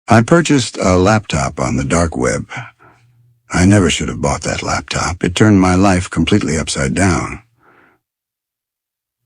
I purchased a laptop on the dark web. I never should have bought that laptop. It turned my life completely upside down.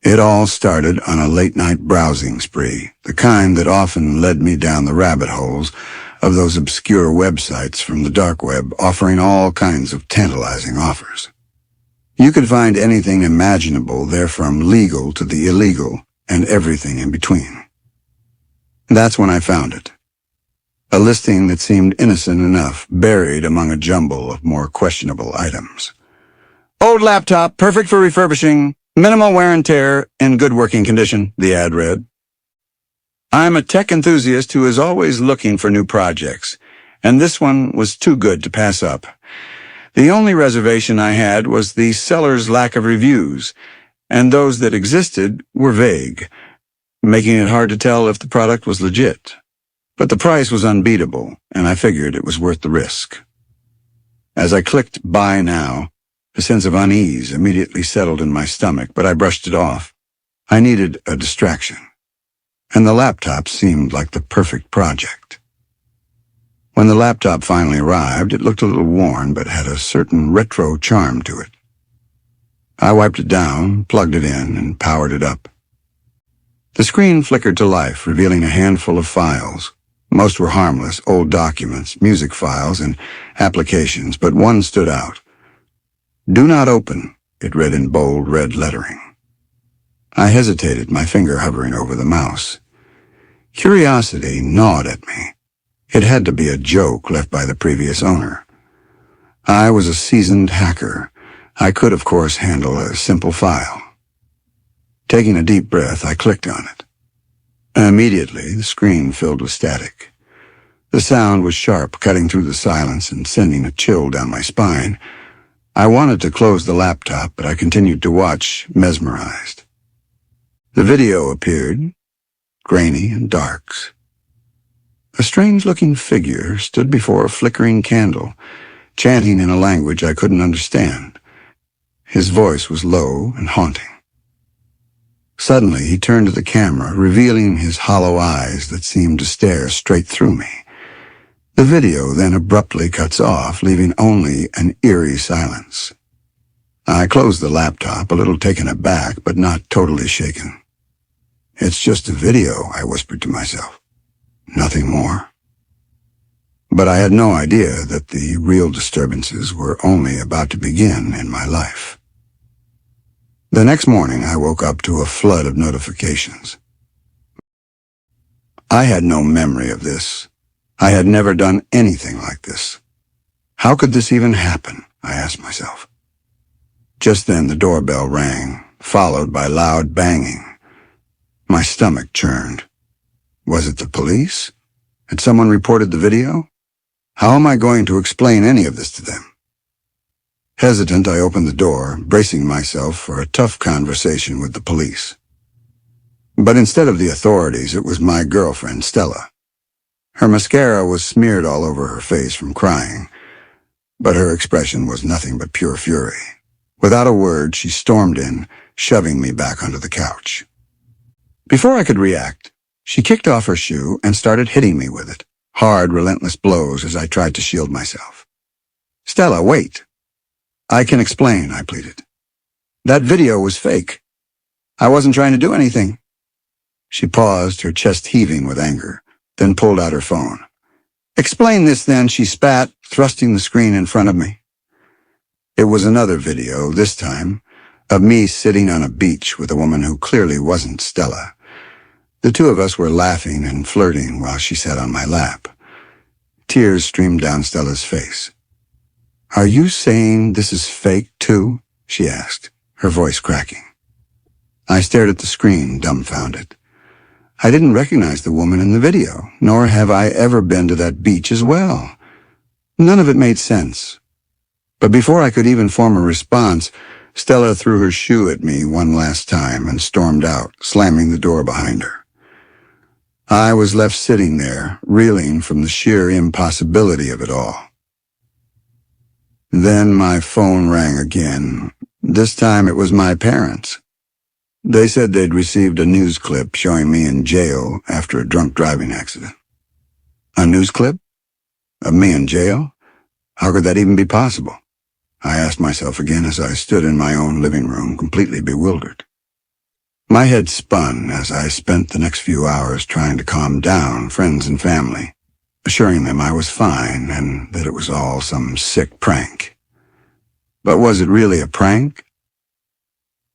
It all started on a late-night browsing spree, the kind that often led me down the rabbit holes of those obscure websites from the dark web offering all kinds of tantalizing offers. You could find anything imaginable there, from legal to the illegal and everything in between. That's when I found it. A listing that seemed innocent enough, buried among a jumble of more questionable items. Old laptop, perfect for refurbishing, minimal wear and tear, in good working condition, the ad read. I'm a tech enthusiast who is always looking for new projects, and this one was too good to pass up. The only reservation I had was the seller's lack of reviews, and those that existed were vague, making it hard to tell if the product was legit. But the price was unbeatable, and I figured it was worth the risk. As I clicked Buy Now, a sense of unease immediately settled in my stomach, but I brushed it off. I needed a distraction, and the laptop seemed like the perfect project. When the laptop finally arrived, it looked a little worn, but had a certain retro charm to it. I wiped it down, plugged it in, and powered it up. The screen flickered to life, revealing a handful of files. Most were harmless, old documents, music files, and applications, but one stood out. "Do not open," it read in bold red lettering. I hesitated, my finger hovering over the mouse. Curiosity gnawed at me. It had to be a joke left by the previous owner. I was a seasoned hacker. I could, of course, handle a simple file. Taking a deep breath, I clicked on it. Immediately, the screen filled with static. The sound was sharp, cutting through the silence and sending a chill down my spine. I wanted to close the laptop, but I continued to watch, mesmerized. The video appeared, grainy and dark. A strange-looking figure stood before a flickering candle, chanting in a language I couldn't understand. His voice was low and haunting. Suddenly, he turned to the camera, revealing his hollow eyes that seemed to stare straight through me. The video then abruptly cuts off, leaving only an eerie silence. I closed the laptop, a little taken aback, but not totally shaken. "It's just a video," I whispered to myself. "Nothing more." But I had no idea that the real disturbances were only about to begin in my life. The next morning, I woke up to a flood of notifications. I had no memory of this. I had never done anything like this. How could this even happen? I asked myself. Just then, the doorbell rang, followed by loud banging. My stomach churned. Was it the police? Had someone reported the video? How am I going to explain any of this to them? Hesitant, I opened the door, bracing myself for a tough conversation with the police. But instead of the authorities, it was my girlfriend, Stella. Her mascara was smeared all over her face from crying, but her expression was nothing but pure fury. Without a word, she stormed in, shoving me back onto the couch. Before I could react, she kicked off her shoe and started hitting me with it, hard, relentless blows as I tried to shield myself. "Stella, wait." "I can explain," I pleaded. "That video was fake. I wasn't trying to do anything." She paused, her chest heaving with anger, then pulled out her phone. "Explain this then," she spat, thrusting the screen in front of me. It was another video, this time, of me sitting on a beach with a woman who clearly wasn't Stella. The two of us were laughing and flirting while she sat on my lap. Tears streamed down Stella's face. "Are you saying this is fake, too?" she asked, her voice cracking. I stared at the screen, dumbfounded. I didn't recognize the woman in the video, nor have I ever been to that beach as well. None of it made sense. But before I could even form a response, Stella threw her shoe at me one last time and stormed out, slamming the door behind her. I was left sitting there, reeling from the sheer impossibility of it all. Then my phone rang again. This time it was my parents. They said they'd received a news clip showing me in jail after a drunk driving accident. A news clip? Of me in jail? How could that even be possible? I asked myself again as I stood in my own living room, completely bewildered. My head spun as I spent the next few hours trying to calm down friends and family, assuring them I was fine and that it was all some sick prank. But was it really a prank?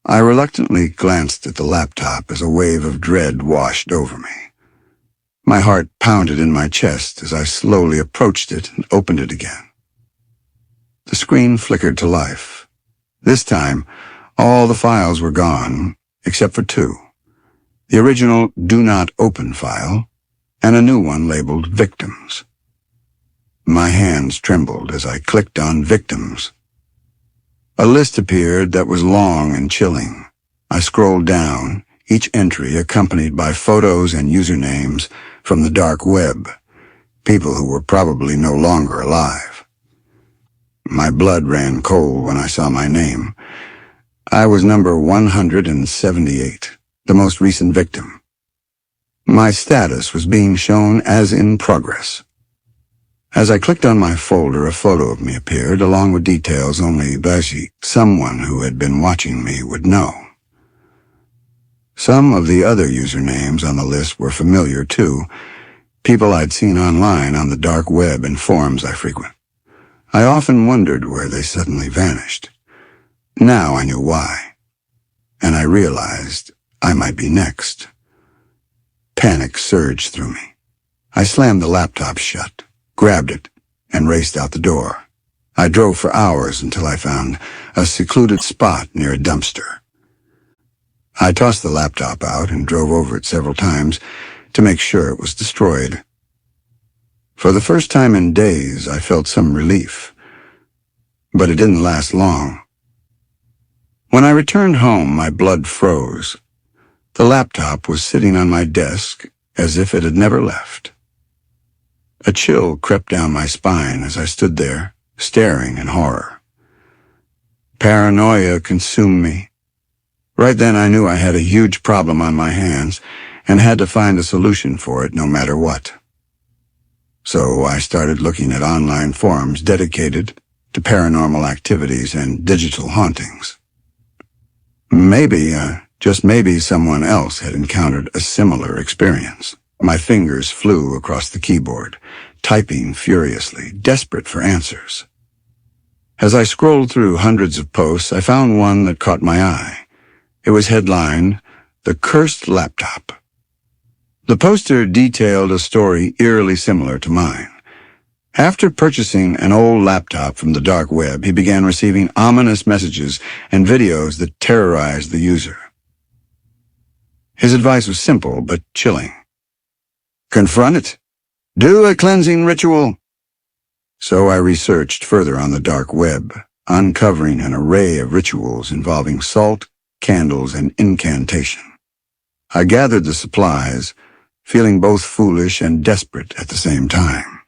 I reluctantly glanced at the laptop as a wave of dread washed over me. My heart pounded in my chest as I slowly approached it and opened it again. The screen flickered to life. This time, all the files were gone, except for two. The original Do Not Open file, and a new one labeled Victims. My hands trembled as I clicked on Victims. A list appeared that was long and chilling. I scrolled down, each entry accompanied by photos and usernames from the dark web, people who were probably no longer alive. My blood ran cold when I saw my name. I was number 178, the most recent victim. My status was being shown as in progress. As I clicked on my folder, a photo of me appeared, along with details only someone who had been watching me would know. Some of the other usernames on the list were familiar, too, people I'd seen online on the dark web and forums I frequent. I often wondered where they suddenly vanished. Now I knew why, and I realized I might be next. Panic surged through me. I slammed the laptop shut, grabbed it, and raced out the door. I drove for hours until I found a secluded spot near a dumpster. I tossed the laptop out and drove over it several times to make sure it was destroyed. For the first time in days, I felt some relief, but it didn't last long. When I returned home, my blood froze. The laptop was sitting on my desk as if it had never left. A chill crept down my spine as I stood there, staring in horror. Paranoia consumed me. Right then I knew I had a huge problem on my hands and had to find a solution for it no matter what. So I started looking at online forums dedicated to paranormal activities and digital hauntings. Maybe, just maybe someone else had encountered a similar experience. My fingers flew across the keyboard, typing furiously, desperate for answers. As I scrolled through hundreds of posts, I found one that caught my eye. It was headlined, "The Cursed Laptop." The poster detailed a story eerily similar to mine. After purchasing an old laptop from the dark web, he began receiving ominous messages and videos that terrorized the user. His advice was simple but chilling. Confront it. Do a cleansing ritual. So I researched further on the dark web, uncovering an array of rituals involving salt, candles, and incantation. I gathered the supplies, feeling both foolish and desperate at the same time.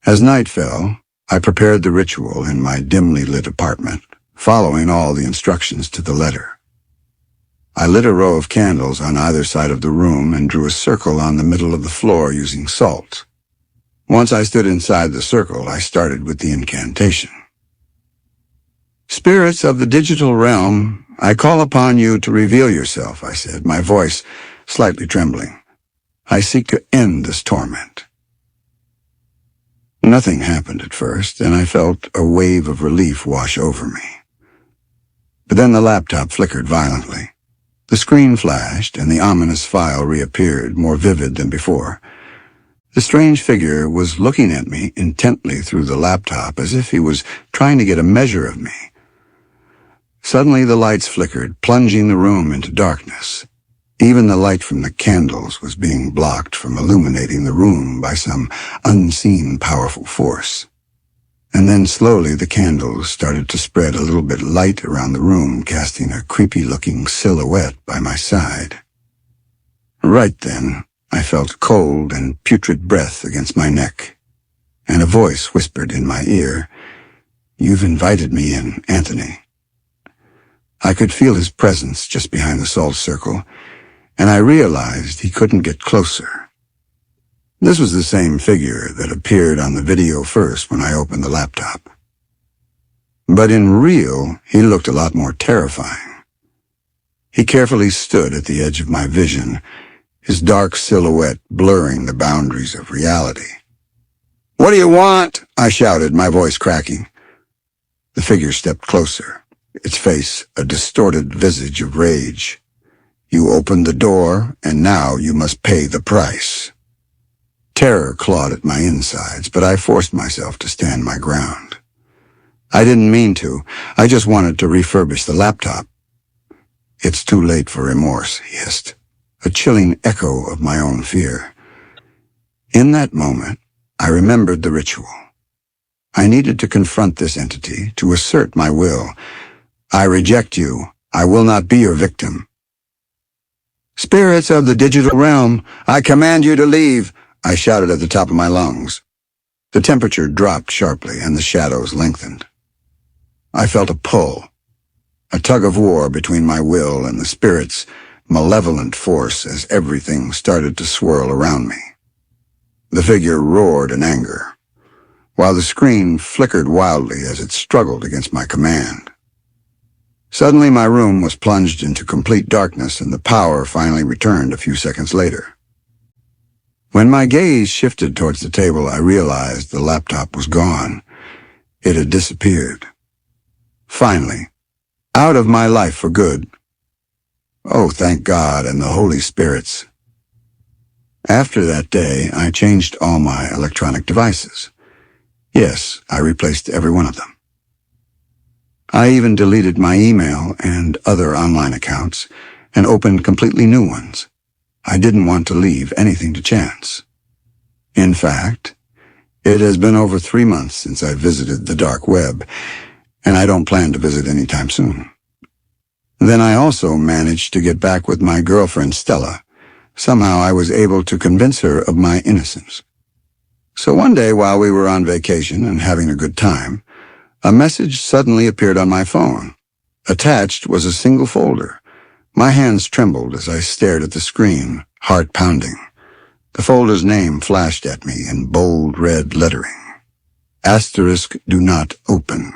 As night fell, I prepared the ritual in my dimly lit apartment, following all the instructions to the letter. I lit a row of candles on either side of the room and drew a circle on the middle of the floor using salt. Once I stood inside the circle, I started with the incantation. Spirits of the digital realm, I call upon you to reveal yourself, I said, my voice slightly trembling. I seek to end this torment. Nothing happened at first, and I felt a wave of relief wash over me. But then the laptop flickered violently. The screen flashed, and the ominous file reappeared, more vivid than before. The strange figure was looking at me intently through the laptop as if he was trying to get a measure of me. Suddenly the lights flickered, plunging the room into darkness. Even the light from the candles was being blocked from illuminating the room by some unseen powerful force. And then slowly the candles started to spread a little bit light around the room, casting a creepy-looking silhouette by my side. Right then, I felt cold and putrid breath against my neck, and a voice whispered in my ear, "You've invited me in, Anthony." I could feel his presence just behind the salt circle, and I realized he couldn't get closer. This was the same figure that appeared on the video first when I opened the laptop. But in real, he looked a lot more terrifying. He carefully stood at the edge of my vision, his dark silhouette blurring the boundaries of reality. "What do you want?" I shouted, my voice cracking. The figure stepped closer, its face a distorted visage of rage. "You opened the door, and now you must pay the price." Terror clawed at my insides, but I forced myself to stand my ground. I didn't mean to. I just wanted to refurbish the laptop. "It's too late for remorse," he hissed, a chilling echo of my own fear. In that moment, I remembered the ritual. I needed to confront this entity, to assert my will. "I reject you. I will not be your victim." "Spirits of the digital realm, I command you to leave," I shouted at the top of my lungs. The temperature dropped sharply and the shadows lengthened. I felt a pull, a tug-of-war between my will and the spirit's malevolent force as everything started to swirl around me. The figure roared in anger, while the screen flickered wildly as it struggled against my command. Suddenly my room was plunged into complete darkness and the power finally returned a few seconds later. When my gaze shifted towards the table, I realized the laptop was gone. It had disappeared. Finally, out of my life for good. Oh, thank God and the Holy Spirits. After that day, I changed all my electronic devices. Yes, I replaced every one of them. I even deleted my email and other online accounts and opened completely new ones. I didn't want to leave anything to chance. In fact, it has been over 3 months since I visited the dark web, and I don't plan to visit anytime soon. Then I also managed to get back with my girlfriend Stella. Somehow I was able to convince her of my innocence. So one day while we were on vacation and having a good time, a message suddenly appeared on my phone. Attached was a single folder. My hands trembled as I stared at the screen, heart pounding. The folder's name flashed at me in bold red lettering. "Asterisk do not open."